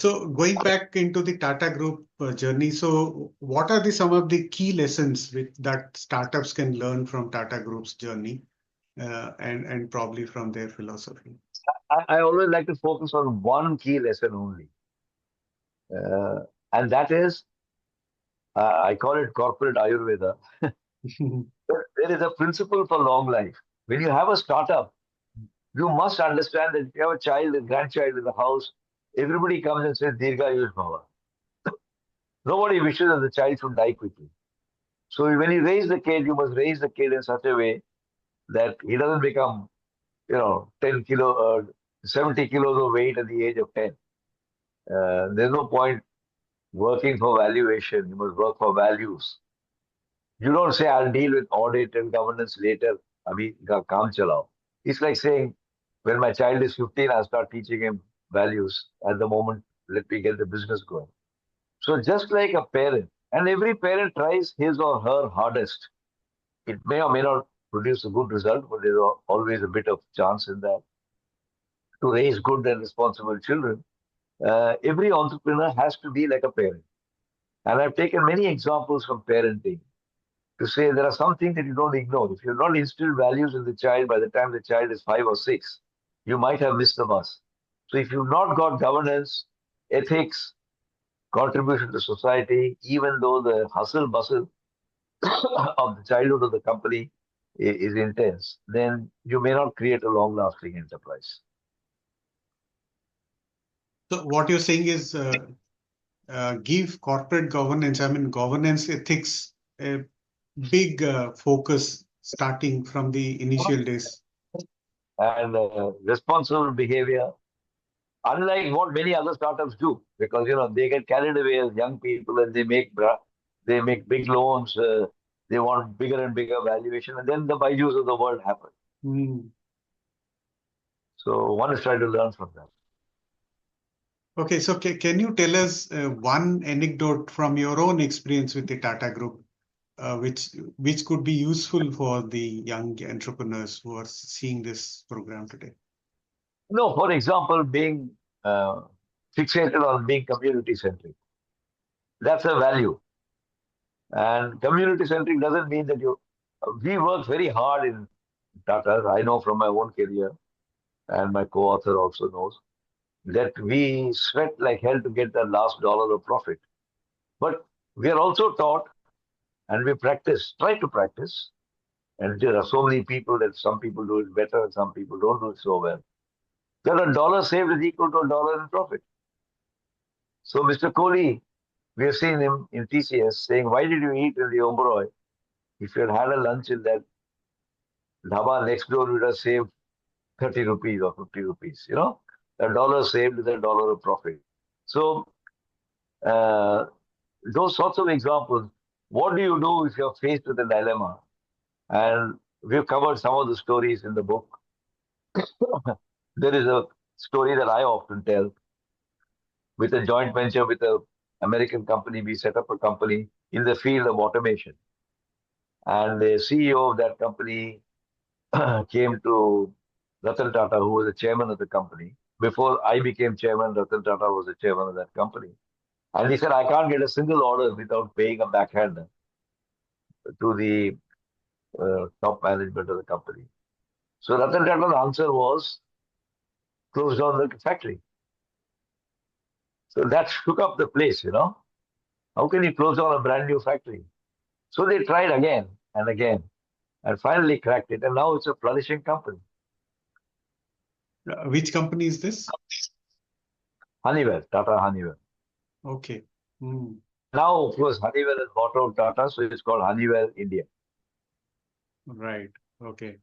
So going back into the Tata Group journey, so what are some of the key lessons that startups can learn from Tata Group's journey and probably from their philosophy? I always like to focus on one key lesson only, uh, and that is I call it corporate Ayurveda. There is a principle for long life. When you have a startup, you must understand that if you have a child, a grandchild in the house, everybody comes and says Dirga Yush Bhava. Nobody wishes that the child should die quickly. So when you raise the kid, you must raise the kid in such a way that he doesn't become, 10 kilo, 70 kilos of weight at the age of 10. There's no point working for valuation. You must work for values. You don't say, I'll deal with audit and governance later. Abhi kaam chalao. It's like saying, when my child is 15, I'll start teaching him values. At the moment, let me get the business going. So just like a parent, and every parent tries his or her hardest. It may or may not produce a good result, but there's always a bit of chance in that to raise good and responsible children. Every entrepreneur has to be like a parent. And I've taken many examples from parenting to say there are some things that you don't ignore. If you've not instilled values in the child by the time the child is 5 or 6, you might have missed the bus. So if you've not got governance, ethics, contribution to society, even though the hustle bustle of the childhood of the company is intense, then you may not create a long lasting enterprise. So what you're saying is give corporate governance, I mean governance ethics, a big focus starting from the initial days. And responsible behavior, unlike what many other startups do, because they get carried away as young people and they make big loans, they want bigger and bigger valuation, and then the Baijus of the world happen. Mm. So one is trying to learn from that. Okay, so can you tell us one anecdote from your own experience with the Tata Group, which could be useful for the young entrepreneurs who are seeing this program today? No, for example, being uh, fixated on being community centric. That's a value. And community centric doesn't mean that we work very hard in Tata. I know from my own career, and my co author also knows that we sweat like hell to get that last dollar of profit. But we are also taught and we try to practice. And there are so many people that some people do it better and some people don't do it so well. That a dollar saved is equal to a dollar in profit. So Mr. Kohli, we have seen him in TCS saying, why did you eat in the Oberoi? If you had a lunch in that dhaba next door, you would have saved 30 rupees or 50 rupees. A dollar saved is a dollar of profit. So uh, those sorts of examples, what do you do if you're faced with a dilemma? And we've covered some of the stories in the book. There is a story that I often tell with a joint venture with an American company. We set up a company in the field of automation. And the CEO of that company came to Ratan Tata, who was the chairman of the company. Before I became chairman, Ratan Tata was the chairman of that company. And he said, I can't get a single order without paying a backhand to the top management of the company. So Ratan Tata's answer was, close down the factory. So that shook up the place. How can you close down a brand new factory? So they tried again and again and finally cracked it. And now it's a flourishing company. Which company is this? Honeywell, Tata Honeywell. Okay. Mm. Now, of course, Honeywell has bought out Tata, so it's called Honeywell India. Right. Okay.